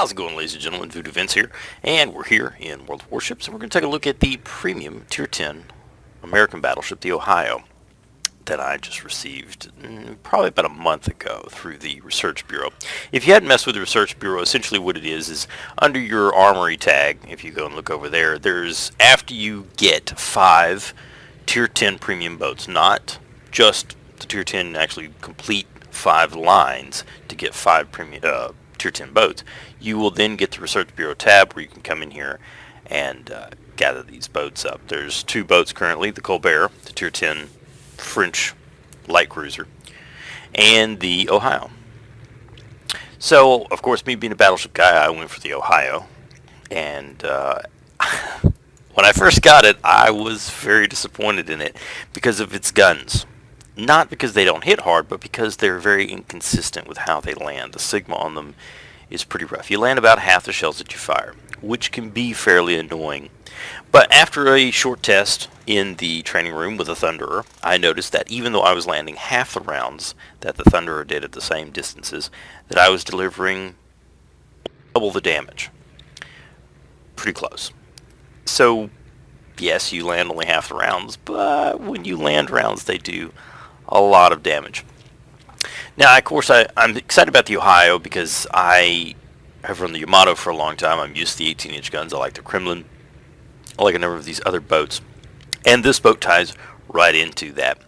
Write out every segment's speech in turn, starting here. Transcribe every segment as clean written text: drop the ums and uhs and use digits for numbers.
How's it going, ladies and gentlemen? VuduVince here, and we're here in World of Warships, and we're going to take a look at the premium Tier 10 American battleship, the Ohio, that I just received probably about a month ago through the Research Bureau. If you hadn't messed with the Research Bureau, essentially what it is under your armory tag, if you go and look over there, there's, after you get 5 Tier 10 premium boats, not just the Tier 10, actually complete 5 lines to get 5 premium Tier 10 boats, you will then get the Research Bureau tab where you can come in here and gather these boats up. There's 2 boats currently, the Colbert, the Tier 10 French light cruiser, and the Ohio. So, of course, me being a battleship guy, I went for the Ohio, and when I first got it, I was very disappointed in it because of its guns. Not because they don't hit hard, but because they're very inconsistent with how they land. The Sigma on them is pretty rough. You land about half the shells that you fire, which can be fairly annoying. But after a short test in the training room with a Thunderer, I noticed that even though I was landing half the rounds that the Thunderer did at the same distances, that I was delivering double the damage. Pretty close. So, yes, you land only half the rounds, but when you land rounds, they do a lot of damage. Now, of course, I'm excited about the Ohio because I have run the Yamato for a long time. I'm used to the 18-inch guns. I like the Kremlin. I like a number of these other boats. And this boat ties right into that.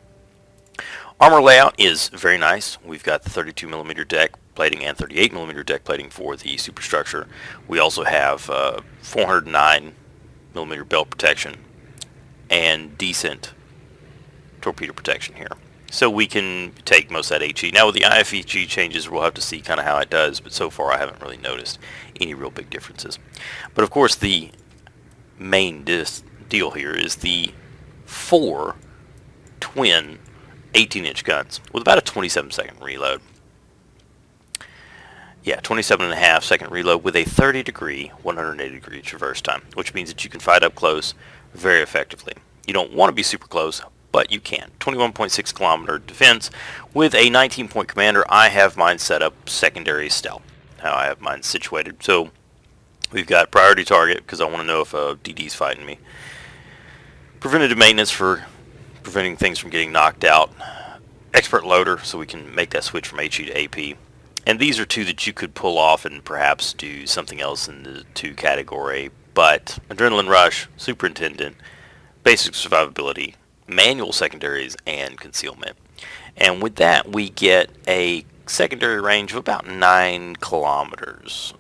Armor layout is very nice. We've got the 32mm deck plating and 38mm deck plating for the superstructure. We also have 409mm belt protection and decent torpedo protection here. So we can take most of that HE. Now with the IFEG changes, we'll have to see kind of how it does, but so far I haven't really noticed any real big differences. But of course the main deal here is the 4 twin 18-inch guns with about a 27-second reload. Yeah, 27.5-second reload with a 30-degree, 180-degree traverse time, which means that you can fight up close very effectively. You don't want to be super close, but you can. 21.6 kilometer defense with a 19-point commander. I have mine set up secondary stealth. How I have mine situated. So we've got priority target because I want to know if a DD's fighting me. Preventative maintenance for preventing things from getting knocked out. Expert loader so we can make that switch from HE to AP. And these are 2 that you could pull off and perhaps do something else in the 2 category. But adrenaline rush, superintendent, basic survivability, manual secondaries, and concealment. And with that we get a secondary range of about 9 kilometers.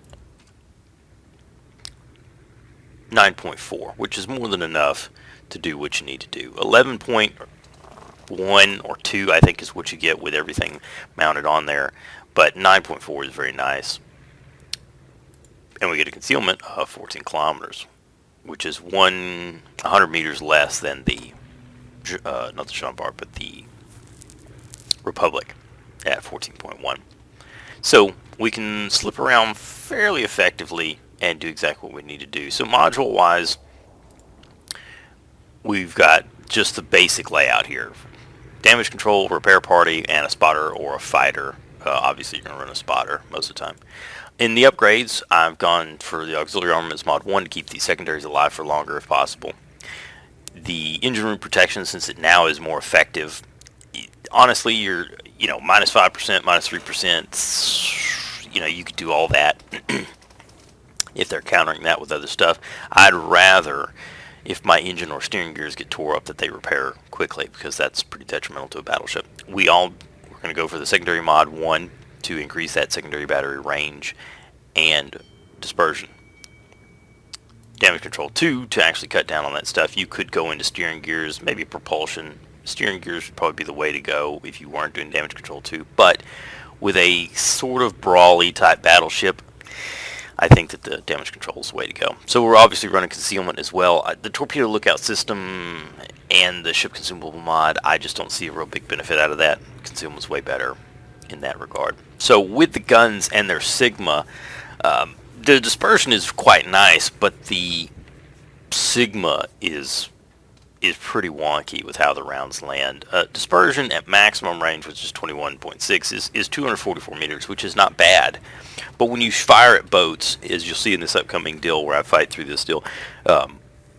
9.4, which is more than enough to do what you need to do. 11.1 or 2 I think is what you get with everything mounted on there, but 9.4 is very nice. And we get a concealment of 14 kilometers, which is 100 meters less than the not the Jean Bart, but the Republic at 14.1. So we can slip around fairly effectively and do exactly what we need to do. So module wise, we've got just the basic layout here. Damage control, repair party, and a spotter or a fighter. Obviously you're going to run a spotter most of the time. In the upgrades, I've gone for the auxiliary armaments mod 1 to keep the secondaries alive for longer if possible. The engine room protection, since it now is more effective, honestly, you're, minus 5%, minus 3%, you could do all that if they're countering that with other stuff. I'd rather, if my engine or steering gears get tore up, that they repair quickly, because that's pretty detrimental to a battleship. We're going to go for the secondary mod 1 to increase that secondary battery range and dispersion. Damage control 2 to actually cut down on that stuff. You could go into steering gears, maybe propulsion. Steering gears would probably be the way to go if you weren't doing damage control 2. But with a sort of brawly type battleship, I think that the damage control is the way to go. So we're obviously running concealment as well. The torpedo lookout system and the ship consumable mod, I just don't see a real big benefit out of that. Concealment's way better in that regard. So with the guns and their Sigma, the dispersion is quite nice, but the Sigma is is pretty wonky with how the rounds land. Dispersion at maximum range, which is 21.6, is 244 meters, which is not bad. But when you fire at boats, as you'll see in this upcoming deal where I fight through this deal, the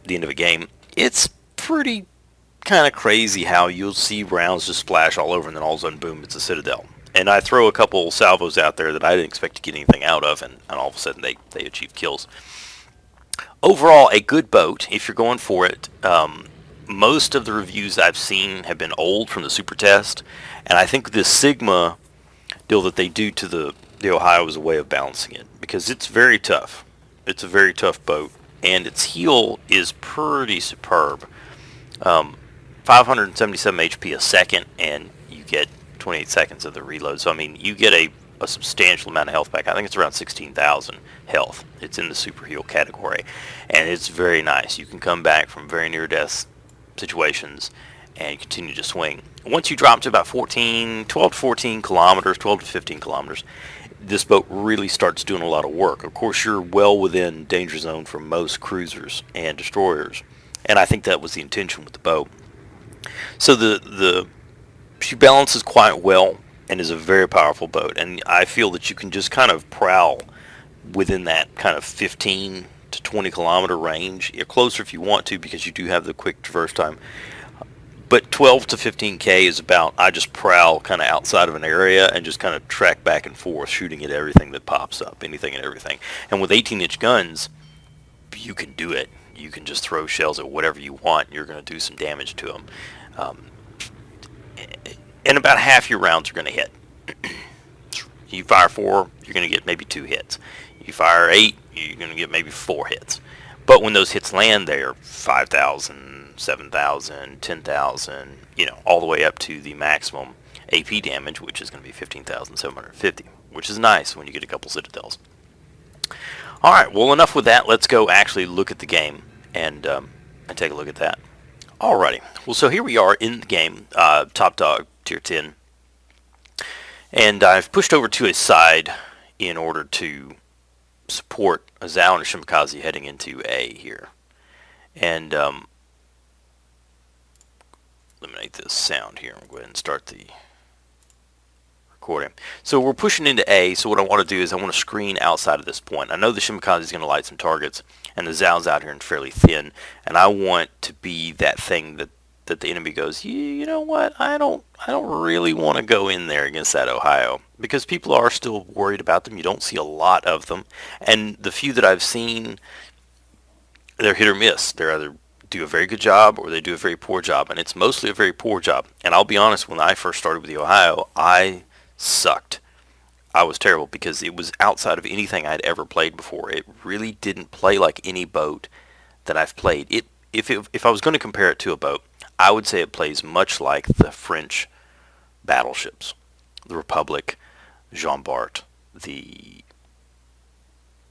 end of a game, it's pretty kind of crazy how you'll see rounds just splash all over and then all of a sudden, boom, it's a Citadel. And I throw a couple salvos out there that I didn't expect to get anything out of, and all of a sudden they achieve kills. Overall, a good boat if you're going for it. Most of the reviews I've seen have been old from the Super Test, and I think this Sigma deal that they do to the Ohio is a way of balancing it, because it's very tough. It's a very tough boat, and its heel is pretty superb. 577 HP a second, and you get 28 seconds of the reload. So I mean, you get a substantial amount of health back. I think it's around 16,000 health. It's in the super heal category, and it's very nice. You can come back from very near death situations and continue to swing. Once you drop to about 12 to 14 kilometers, 12 to 15 kilometers, this boat really starts doing a lot of work. Of course, you're well within danger zone for most cruisers and destroyers, and I think that was the intention with the boat. So she balances quite well and is a very powerful boat, and I feel that you can just kind of prowl within that kind of 15 to 20 kilometer range. You're closer if you want to, because you do have the quick traverse time. But 12 to 15K is about, I just prowl kind of outside of an area and just kind of track back and forth, shooting at everything that pops up, anything and everything. And with 18-inch guns, you can do it. You can just throw shells at whatever you want. You're going to do some damage to them. And about half your rounds are going to hit. You fire 4, you're going to get maybe 2 hits. You fire 8, you're going to get maybe 4 hits. But when those hits land, they're 5,000, 7,000, 10,000, all the way up to the maximum AP damage, which is going to be 15,750, which is nice when you get a couple Citadels. All right, well, enough with that. Let's go actually look at the game and take a look at that. Alrighty, well, so here we are in the game, top dog, tier 10, and I've pushed over to a side in order to support a Zao and a Shimakaze heading into A here. And eliminate this sound here. I'll go ahead and start the recording. So we're pushing into A, so what I want to do is I want to screen outside of this point. I know the Shimakaze is going to light some targets, and the Zao's out here and fairly thin, and I want to be that thing that the enemy goes, you know what, I don't really want to go in there against that Ohio, because people are still worried about them. You don't see a lot of them, and the few that I've seen, they're hit or miss. They're either do a very good job or they do a very poor job, and it's mostly a very poor job. And I'll be honest, when I first started with the Ohio, I sucked. I was terrible, because it was outside of anything I'd ever played before. It really didn't play like any boat that I've played. If I was going to compare it to a boat, I would say it plays much like the French battleships, the Republic, Jean Bart, the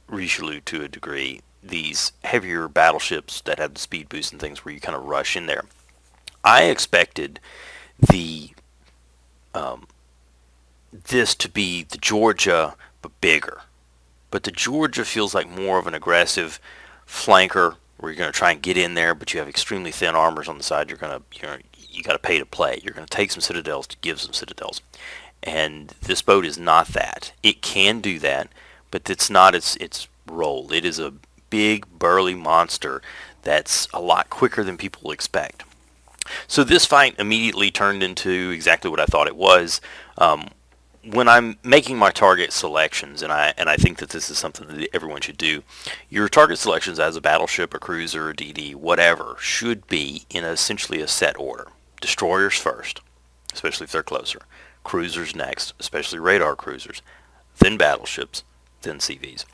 Richelieu to a degree, these heavier battleships that have the speed boost and things where you kind of rush in there. I expected this to be the Georgia, but bigger. But the Georgia feels like more of an aggressive flanker, where you're going to try and get in there, but you have extremely thin armors on the side. You got to pay to play. You're going to take some Citadels to give some Citadels. And this boat is not that. It can do that, but it's not its role. It is a big, burly monster that's a lot quicker than people expect. So this fight immediately turned into exactly what I thought it was. When I'm making my target selections, and I think that this is something that everyone should do, your target selections as a battleship, a cruiser, a DD, whatever, should be in essentially a set order. Destroyers first, especially if they're closer. Cruisers next, especially radar cruisers. Then battleships, then CVs.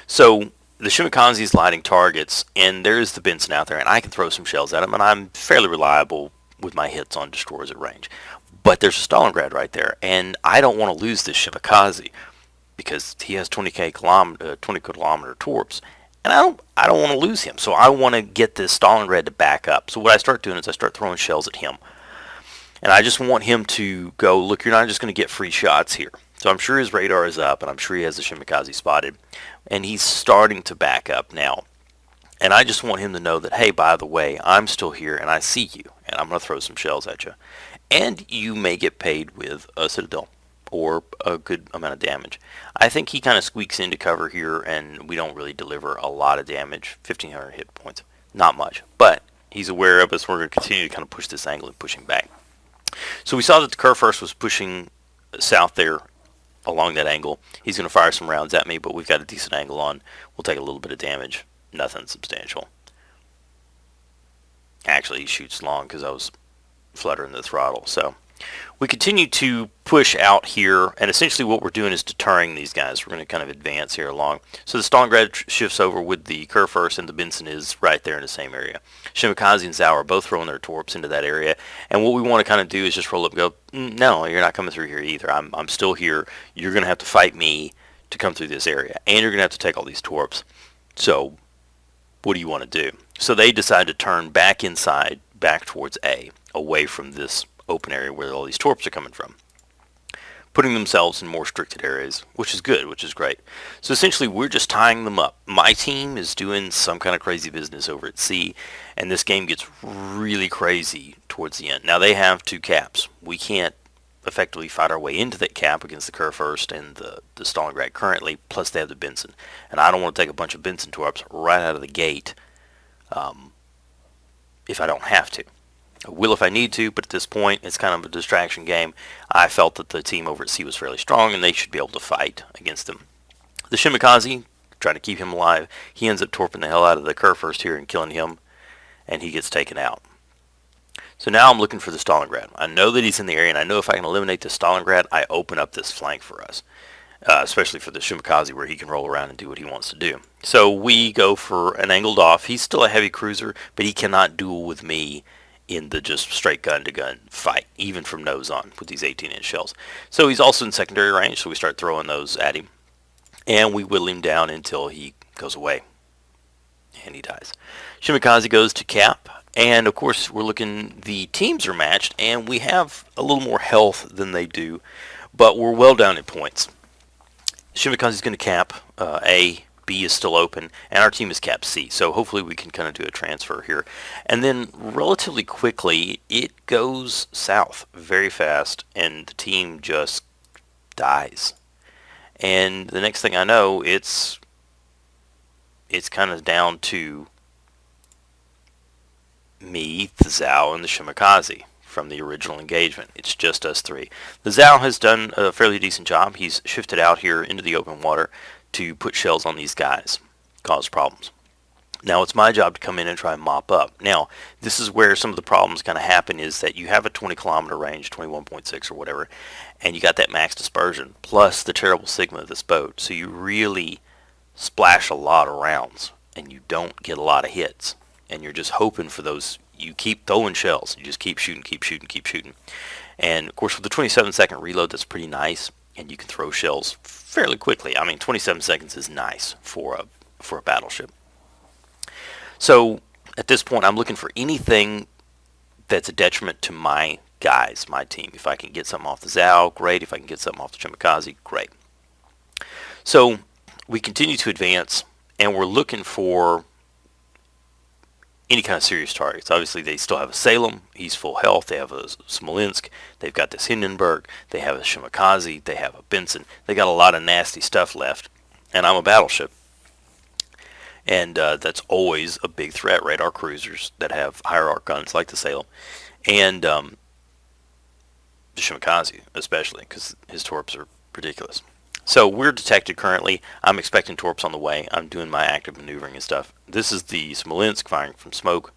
So the Shimakaze is lighting targets, and there's the Benson out there, and I can throw some shells at him, and I'm fairly reliable with my hits on destroyers at range. But there's a Stalingrad right there, and I don't want to lose this Shimakaze, because he has 20 kilometer torps, and I don't want to lose him. So I want to get this Stalingrad to back up. So what I start doing is I start throwing shells at him, and I just want him to go, look, you're not just going to get free shots here. So I'm sure his radar is up, and I'm sure he has the Shimakaze spotted, and he's starting to back up now. And I just want him to know that, hey, by the way, I'm still here and I see you, and I'm going to throw some shells at you. And you may get paid with a Citadel or a good amount of damage. I think he kind of squeaks into cover here, and we don't really deliver a lot of damage. 1,500 hit points. Not much. But he's aware of us. We're going to continue to kind of push this angle and push him back. So we saw that the Kurfürst was pushing south there along that angle. He's going to fire some rounds at me, but we've got a decent angle on. We'll take a little bit of damage. Nothing substantial. Actually, he shoots long because I was fluttering the throttle. So we continue to push out here, and essentially what we're doing is deterring these guys. We're going to kind of advance here along. So the Stalingrad shifts over with the Kurfürst, and the Benson is right there in the same area. Shimakaze and Zhao are both throwing their torps into that area, and what we want to kind of do is just roll up and go, no, you're not coming through here either. I'm still here. You're going to have to fight me to come through this area, and you're going to have to take all these torps. So what do you want to do? So they decide to turn back inside, back towards A, away from this open area where all these torps are coming from, putting themselves in more restricted areas, which is good, which is great. So essentially we're just tying them up. My team is doing some kind of crazy business over at C, and this game gets really crazy towards the end. Now they have 2 caps. We can't effectively fight our way into that cap against the Kurfürst and the Stalingrad currently, plus they have the Benson. And I don't want to take a bunch of Benson torps right out of the gate if I don't have to. I will if I need to, but at this point it's kind of a distraction game. I felt that the team over at C was fairly strong and they should be able to fight against them. The Shimakaze, trying to keep him alive, he ends up torping the hell out of the Kurfürst here and killing him, and he gets taken out. So now I'm looking for the Stalingrad. I know that he's in the area, and I know if I can eliminate the Stalingrad, I open up this flank for us, especially for the Shimakaze, where he can roll around and do what he wants to do. So we go for an angled off. He's still a heavy cruiser, but he cannot duel with me in the just straight gun-to-gun fight, even from nose on with these 18-inch shells. So he's also in secondary range, so we start throwing those at him, and we whittle him down until he goes away, and he dies. Shimakaze goes to cap, and of course we're looking, the teams are matched, and we have a little more health than they do, but we're well down in points. Shimakaze's going to cap A, B is still open, and our team is cap C. So hopefully we can kind of do a transfer here. And then relatively quickly, it goes south very fast, and the team just dies. And the next thing I know, it's kind of down to me, the Zhao, and the Shimakaze from the original engagement. It's just us 3. The Zhao has done a fairly decent job. He's shifted out here into the open water to put shells on these guys, cause problems. Now it's my job to come in and try and mop up. Now this is where some of the problems kind of happen, is that you have a 20 kilometer range, 21.6 or whatever, and you got that max dispersion plus the terrible sigma of this boat, so you really splash a lot of rounds and you don't get a lot of hits, and you're just hoping for those. You keep throwing shells, you just keep shooting, and of course with the 27-second reload, that's pretty nice, and you can throw shells fairly quickly. I mean, 27 seconds is nice for a battleship. So at this point, I'm looking for anything that's a detriment to my guys, my team. If I can get something off the Zhao, great. If I can get something off the Shimakaze, great. So we continue to advance, and we're looking for any kind of serious targets. Obviously, they still have a Salem. He's full health. They have a Smolensk. They've got this Hindenburg. They have a Shimakaze. They have a Benson. They got a lot of nasty stuff left, and I'm a battleship. And that's always a big threat, radar cruisers that have higher arc guns like the Salem, and the Shimakaze especially, because his torps are ridiculous. So we're detected currently. I'm expecting torps on the way. I'm doing my active maneuvering and stuff. This is the Smolensk firing from smoke,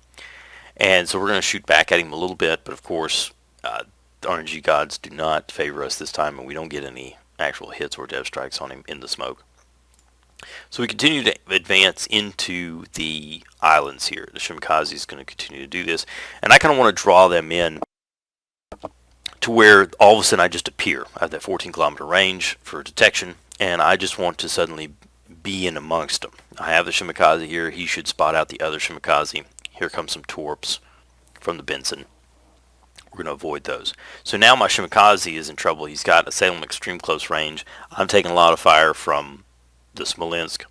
and so we're going to shoot back at him a little bit, but of course the RNG gods do not favor us this time, and we don't get any actual hits or dev strikes on him in the smoke. So we continue to advance into the islands here. The Shimakaze is going to continue to do this, and I kind of want to draw them in to where all of a sudden I just appear. I have that 14 kilometer range for detection, and I just want to suddenly be in amongst them. I have the Shimakaze here. He should spot out the other Shimakaze. Here comes some torps from the Benson. We're going to avoid those. So now my Shimakaze is in trouble. He's got a Salem extreme close range. I'm taking a lot of fire from the Smolensk,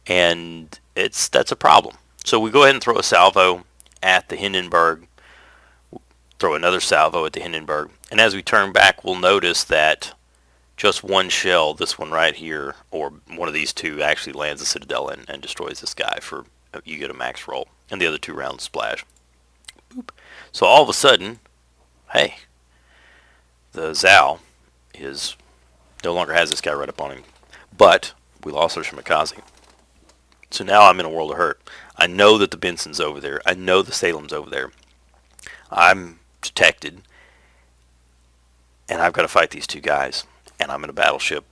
and that's a problem. So we go ahead and throw a salvo at the Hindenburg, throw another salvo at the Hindenburg, and as we turn back, we'll notice that just one shell, this one right here, or one of these two, actually lands the Citadel and destroys this guy. For you get a max roll, and the other 2 rounds splash. Boop. So all of a sudden, hey, the Zao is no longer has this guy right up on him, but we lost our Shimakaze. So now I'm in a world of hurt. I know that the Benson's over there. I know the Salem's over there. I'm detected, and I've got to fight these 2 guys, and I'm in a battleship.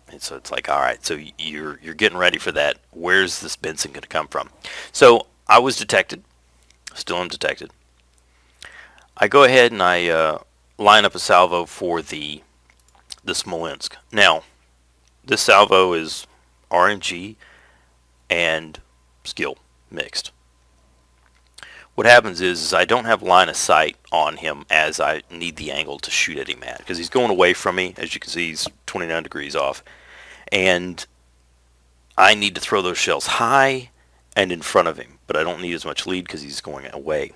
And so it's like, all right, so you're getting ready for that. Where's this Benson going to come from? So I was detected. Still am detected. I go ahead and I line up a salvo for the Smolensk. Now, this salvo is RNG and skill mixed. What happens is I don't have line of sight on him as I need the angle to shoot at him at, because he's going away from me. As you can see, he's 29 degrees off, and I need to throw those shells high and in front of him, but I don't need as much lead because he's going away.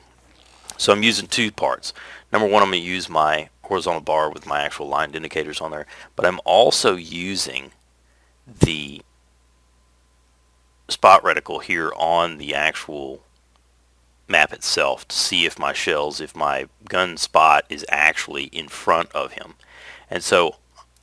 So I'm using 2 parts. Number one, I'm going to use my horizontal bar with my actual lined indicators on there, but I'm also using the spot reticle here on the actual map itself to see if my shells, if my gun spot is actually in front of him. And so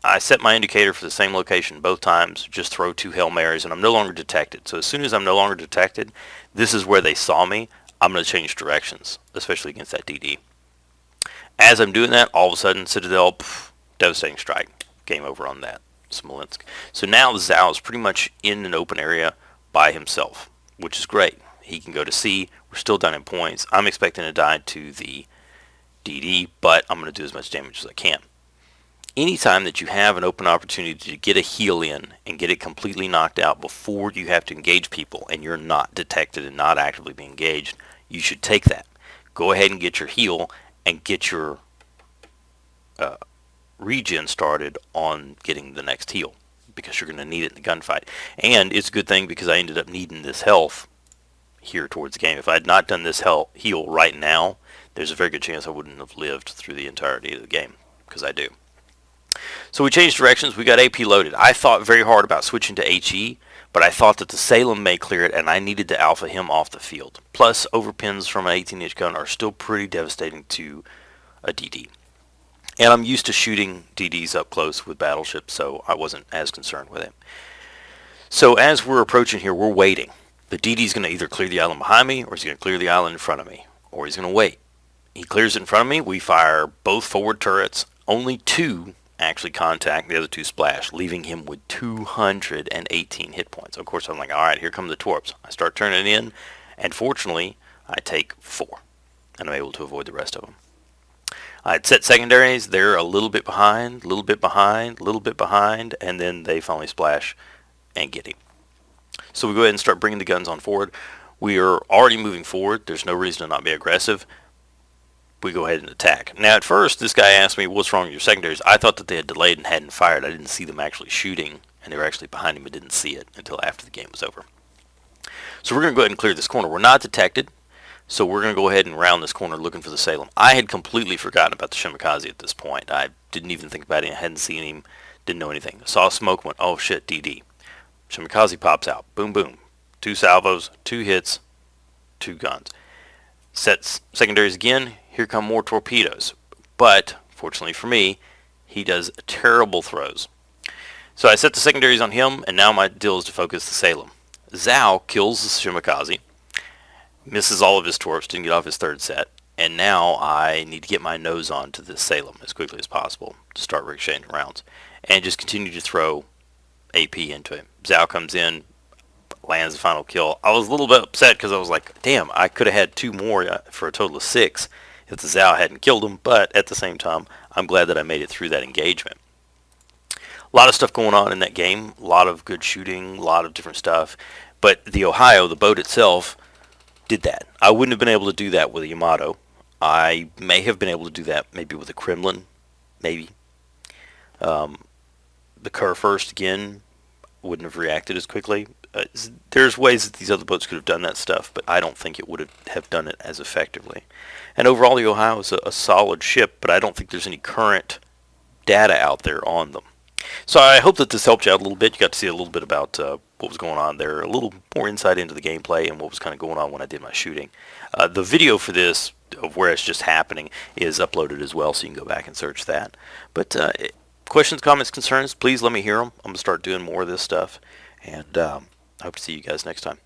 I set my indicator for the same location both times, just throw 2 Hail Marys, and I'm no longer detected. So as soon as I'm no longer detected, this is where they saw me. I'm going to change directions, especially against that DD. As I'm doing that, all of a sudden, Citadel, devastating strike. Game over on that, Smolensk. So now the Zao is pretty much in an open area by himself, which is great. He can go to C. We're still down in points. I'm expecting to die to the DD, but I'm going to do as much damage as I can. Anytime that you have an open opportunity to get a heal in and get it completely knocked out before you have to engage people and you're not detected and not actively being engaged, you should take that. Go ahead and get your heal and get your regen started on getting the next heal, because you're going to need it in the gunfight. And it's a good thing because I ended up needing this health here towards the game. If I had not done this heal right now, there's a very good chance I wouldn't have lived through the entirety of the game, because I do. So we changed directions. We got AP loaded. I thought very hard about switching to HE, but I thought that the Salem may clear it, and I needed to alpha him off the field. Plus, overpins from an 18-inch gun are still pretty devastating to a DD. And I'm used to shooting DDs up close with battleships, so I wasn't as concerned with it. So as we're approaching here, we're waiting. The DD's going to either clear the island behind me, or he's going to clear the island in front of me, or he's going to wait. He clears it in front of me. We fire both forward turrets. Only 2 actually contact, the other 2 splash, leaving him with 218 hit points. Of course, I'm like, all right, here come the torps. I start turning it in, and fortunately, I take 4, and I'm able to avoid the rest of them. I'd set secondaries. They're a little bit behind, a little bit behind, a little bit behind, and then they finally splash and get him. So we go ahead and start bringing the guns on forward. We are already moving forward. There's no reason to not be aggressive. We go ahead and attack. Now at first this guy asked me, what's wrong with your secondaries? I thought that they had delayed and hadn't fired. I didn't see them actually shooting, and they were actually behind him but didn't see it until after the game was over. So we're going to go ahead and clear this corner. We're not detected, so we're going to go ahead and round this corner looking for the Salem. I had completely forgotten about the Shimakaze at this point. I didn't even think about it. I hadn't seen him, didn't know anything. Saw smoke, went, oh shit, DD. Shimakaze pops out. Boom, boom. 2 salvos, 2 hits, 2 guns. Sets secondaries again. Here come more torpedoes. But, fortunately for me, he does terrible throws. So I set the secondaries on him, and now my deal is to focus the Salem. Zao kills the Shimakaze, misses all of his torps, didn't get off his 3rd set, and now I need to get my nose on to this Salem as quickly as possible to start ricocheting rounds, and just continue to throw AP into him. Zao comes in, lands the final kill. I was a little bit upset because I was like, damn, I could have had 2 more for a total of 6 if the Zao hadn't killed him, but at the same time, I'm glad that I made it through that engagement. A lot of stuff going on in that game, a lot of good shooting, a lot of different stuff, but the Ohio, the boat itself, did that. I wouldn't have been able to do that with a Yamato. I may have been able to do that maybe with a Kremlin, maybe. The Kurfürst, again, wouldn't have reacted as quickly. there's ways that these other boats could have done that stuff, but I don't think it would have done it as effectively. And overall, the Ohio is a solid ship, but I don't think there's any current data out there on them. So I hope that this helped you out a little bit. You got to see a little bit about what was going on there, a little more insight into the gameplay and what was kind of going on when I did my shooting. The video for this, of where it's just happening, is uploaded as well, so you can go back and search that. But questions, comments, concerns, please let me hear them. I'm going to start doing more of this stuff, and I hope to see you guys next time.